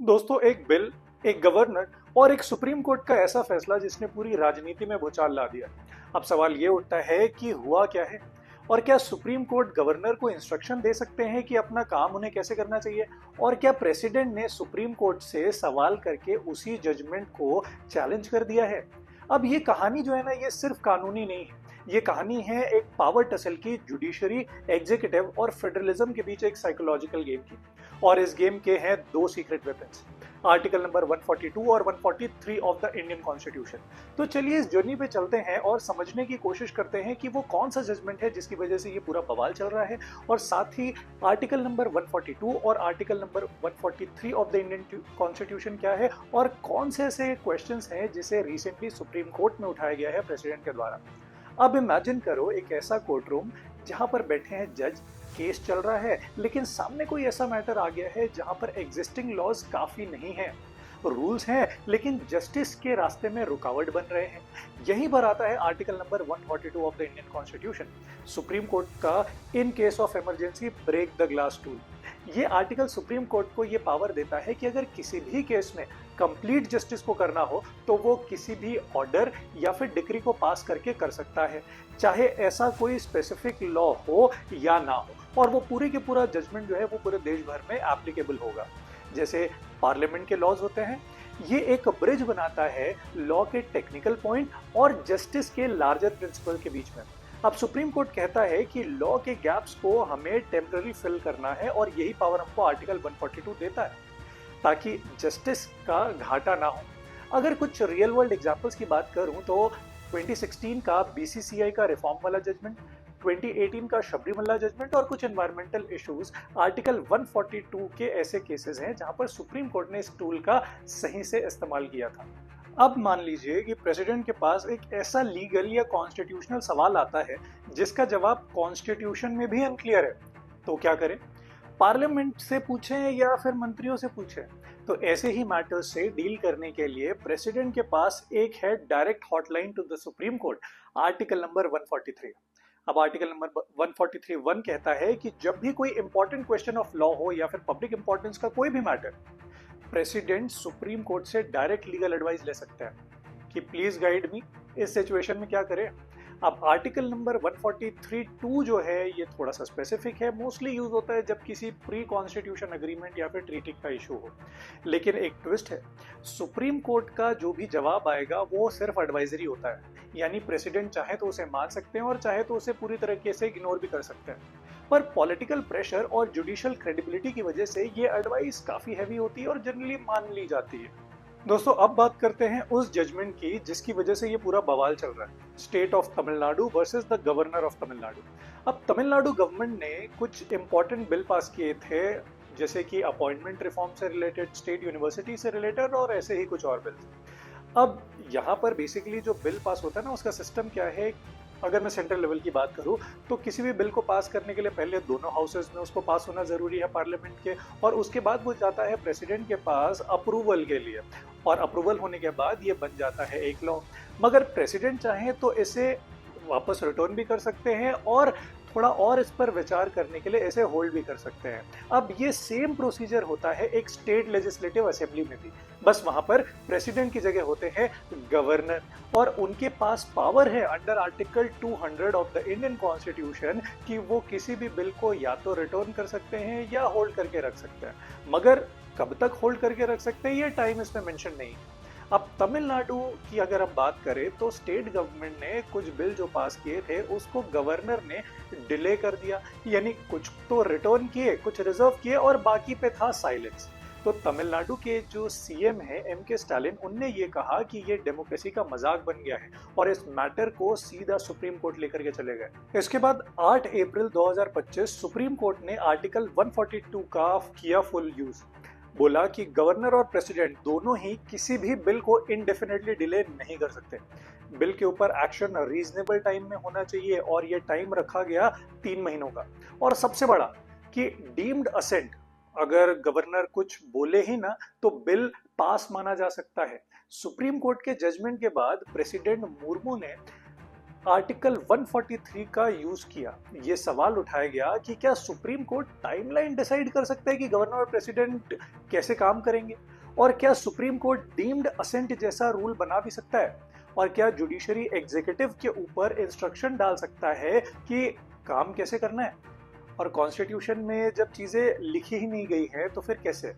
दोस्तों, एक बिल, एक गवर्नर और एक सुप्रीम कोर्ट का ऐसा फैसला जिसने पूरी राजनीति में भूचाल ला दिया। अब सवाल ये उठता है कि हुआ क्या है, और क्या सुप्रीम कोर्ट गवर्नर को इंस्ट्रक्शन दे सकते हैं कि अपना काम उन्हें कैसे करना चाहिए, और क्या प्रेसिडेंट ने सुप्रीम कोर्ट से सवाल करके उसी जजमेंट को चैलेंज कर दिया है। अब ये कहानी जो है ना, ये सिर्फ कानूनी नहीं है। ये कहानी है एक पावर टसल की, जुडिशरी, एग्जीक्यूटिव और फेडरलिज्म के बीच एक साइकोलॉजिकल गेम की। और इस गेम के हैं दो सीक्रेट वेपन्स, आर्टिकल नंबर 142 और 143 ऑफ द इंडियन कॉन्स्टिट्यूशन। तो चलिए इस जर्नी पे चलते हैं और समझने की कोशिश करते हैं कि वो कौन सा जजमेंट है जिसकी वजह से ये पूरा बवाल चल रहा है, और साथ ही आर्टिकल नंबर 142 और article number 143 of the Indian constitution क्या है, और कौन से ऐसे क्वेश्चंस हैं जिसे रिसेंटली सुप्रीम कोर्ट में उठाया गया है प्रेसिडेंट के द्वारा। अब इमेजिन करो एक ऐसा कोर्ट रूम जहां पर बैठे हैं जज, केस चल रहा है, लेकिन सामने कोई ऐसा मैटर आ गया है जहां पर एग्जिस्टिंग लॉज काफी नहीं है, रूल्स हैं लेकिन जस्टिस के रास्ते में रुकावट बन रहे हैं। यहीं पर आता है article number 142 of the Indian constitution, Supreme Court का in case of emergency break the glass tool. ये आर्टिकल सुप्रीम कोर्ट को ये पावर देता है कि अगर किसी भी केस में कंप्लीट जस्टिस को करना हो तो वो किसी भी ऑर्डर या फिर डिक्री को पास करके कर सकता है, चाहे ऐसा कोई स्पेसिफिक लॉ हो या ना हो, और वो पूरे के पूरा जजमेंट जो है वो पूरे देश भर में एप्लीकेबल होगा। जैसे पार्लियामेंट के लॉज होते हैं, ये एक ब्रिज बनाता है लॉ के टेक्निकल पॉइंट और जस्टिस के लार्जर प्रिंसिपल के बीच में। अब सुप्रीम कोर्ट कहता है कि लॉ के गैप्स को हमें टेम्पररी फिल करना है, और यही पावर हमको आर्टिकल 142 देता है ताकि जस्टिस का घाटा ना हो। अगर कुछ रियल वर्ल्ड एग्जांपल्स की बात करूं तो 2016 का बीसीसीआई का रिफॉर्म वाला जजमेंट, 2018 का शबरीमला जजमेंट और कुछ एनवायरमेंटल इश्यूज, आर्टिकल 142 के ऐसे केसेस हैं जहां पर सुप्रीम कोर्ट ने इस टूल का सही से इस्तेमाल किया था। अब मान लीजिए कि प्रेसिडेंट के पास एक ऐसा लीगल या कॉन्स्टिट्यूशनल सवाल आता है जिसका जवाब कॉन्स्टिट्यूशन में भी अनक्लियर है, तो क्या करें? पार्लियामेंट से पूछें या फिर मंत्रियों से पूछें? तो ऐसे ही मैटर्स से डील करने के लिए प्रेसिडेंट के पास एक है direct hotline to the Supreme Court, article number 143। अब आर्टिकल नंबर 143(1) कहता है कि जब भी कोई इंपॉर्टेंट क्वेश्चन ऑफ लॉ हो या फिर पब्लिक इंपॉर्टेंस का कोई भी मैटर, प्रेसिडेंट सुप्रीम कोर्ट से डायरेक्ट लीगल एडवाइस ले सकते हैं कि प्लीज गाइड मी, इस सिचुएशन में क्या करें। अब आर्टिकल नंबर 143(2) जो है ये थोड़ा सा स्पेसिफिक है, मोस्टली यूज होता है जब किसी प्री कॉन्स्टिट्यूशन एग्रीमेंट या फिर ट्रीटी का इशू हो। लेकिन एक ट्विस्ट है, सुप्रीम कोर्ट का जो भी जवाब आएगा वो सिर्फ एडवाइजरी होता है, यानी प्रेसिडेंट चाहे तो उसे मान सकते हैं और चाहे तो उसे पूरी तरीके से इग्नोर भी कर सकते हैं। पर पॉलिटिकल प्रेशर और जुडिशियल क्रेडिबिलिटी की वजह से ये एडवाइस काफी हैवी होती है और जनरली मान ली जाती है। दोस्तों, अब बात करते हैं उस जजमेंट की जिसकी वजह से ये पूरा बवाल चल रहा है, state of Tamil Nadu versus the governor of Tamil Nadu. अब तमिलनाडु गवर्नमेंट ने कुछ इंपॉर्टेंट बिल पास किए थे, जैसे कि अपॉइंटमेंट रिफॉर्म से रिलेटेड, स्टेट यूनिवर्सिटी से रिलेटेड और ऐसे ही कुछ और बिल। अब यहाँ पर बेसिकली जो बिल पास होता है ना, उसका सिस्टम क्या है। अगर मैं सेंट्रल लेवल की बात करूँ तो किसी भी बिल को पास करने के लिए पहले दोनों हाउसेज में उसको पास होना जरूरी है पार्लियामेंट के, और उसके बाद वो जाता है प्रेसिडेंट के पास अप्रूवल के लिए, और अप्रूवल होने के बाद ये बन जाता है एक लॉ। मगर प्रेसिडेंट चाहे तो इसे वापस रिटर्न भी कर सकते हैं और थोड़ा और इस पर विचार करने के लिए इसे होल्ड भी कर सकते हैं। अब ये सेम प्रोसीजर होता है एक स्टेट लेजिस्लेटिव असेंबली में भी, बस वहां पर प्रेसिडेंट की जगह होते हैं गवर्नर, और उनके पास पावर है under article 200 of the Indian constitution कि वो किसी भी बिल को या तो रिटर्न कर सकते हैं या होल्ड करके रख सकते हैं। मगर कब तक होल्ड करके रख सकते हैं ये टाइम इसमें मेंशन नहीं है। अब तमिलनाडु की अगर हम बात करें तो स्टेट गवर्नमेंट ने कुछ बिल जो पास किए थे उसको गवर्नर ने डिले कर दिया, यानी कुछ तो रिटर्न किए, कुछ रिजर्व किए और बाकी पे था साइलेंस। तो तमिलनाडु के जो सीएम है एम के स्टालिन, उनने ये कहा कि ये डेमोक्रेसी का मजाक बन गया है और इस मैटर को सीधा सुप्रीम कोर्ट लेकर के चले गए। इसके बाद 8 अप्रैल 2025 सुप्रीम कोर्ट ने आर्टिकल 142 का किया फुल यूज, बोला कि गवर्नर और प्रेसिडेंट दोनों ही किसी भी बिल को इनडेफिनेटली डिले नहीं कर सकते। बिल के ऊपर एक्शन रीजनेबल टाइम में होना चाहिए और ये टाइम रखा गया 3 महीनों का। और सबसे बड़ा कि डीम्ड असेंट, अगर गवर्नर कुछ बोले ही ना तो बिल पास माना जा सकता है। सुप्रीम कोर्ट के जजमेंट के बाद प्रेसिडेंट मुर्मू ने आर्टिकल 143 का यूज किया। ये सवाल उठाया गया कि क्या सुप्रीम कोर्ट टाइमलाइन डिसाइड कर सकता है कि गवर्नर और प्रेसिडेंट कैसे काम करेंगे, और क्या सुप्रीम कोर्ट डीम्ड असेंट जैसा रूल बना भी सकता है, और क्या जुडिशरी एग्जीक्यूटिव के ऊपर इंस्ट्रक्शन डाल सकता है कि काम कैसे करना है। और कॉन्स्टिट्यूशन में जब चीजें लिखी ही नहीं गई है तो फिर कैसे।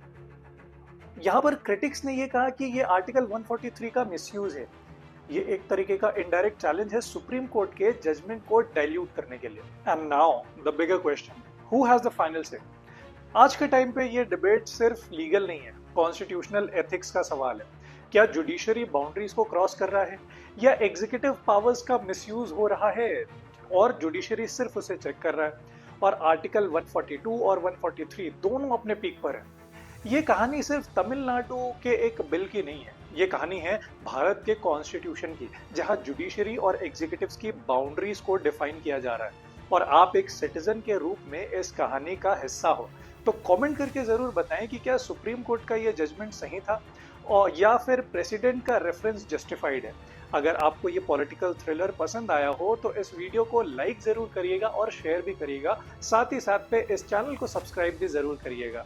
यहाँ पर क्रिटिक्स ने ये कहा कि ये आर्टिकल 143 का मिसयूज है। ये एक तरीके का इनडायरेक्ट चैलेंज है सुप्रीम कोर्ट के जजमेंट को डाइल्यूट करने के लिए। And now the bigger question, who has the final से। आज के टाइम पे ये डिबेट सिर्फ लीगल नहीं है, कॉन्स्टिट्यूशनल एथिक्स का सवाल है। क्या जुडिशरी बाउंड्रीज को क्रॉस कर रहा है, या एग्जीक्यूटिव पावर्स का मिसयूज हो रहा है और जुडिशरी सिर्फ उसे चेक कर रहा है। और आर्टिकल 142 और 143 दोनों अपने पीक पर है। ये कहानी सिर्फ तमिलनाडु के एक बिल की नहीं है, ये कहानी है भारत के कॉन्स्टिट्यूशन की, जहां जुडिशरी और एग्जीक्यूटिव्स की बाउंड्रीज को डिफाइन किया जा रहा है। और आप एक सिटीजन के रूप में इस कहानी का हिस्सा हो, तो कमेंट करके जरूर बताएं कि क्या सुप्रीम कोर्ट का ये जजमेंट सही था, और या फिर प्रेसिडेंट का रेफरेंस जस्टिफाइड है। अगर आपको ये पॉलिटिकल थ्रिलर पसंद आया हो तो इस वीडियो को लाइक जरूर करिएगा और शेयर भी करिएगा, साथ ही साथ पे इस चैनल को सब्सक्राइब भी जरूर करिएगा।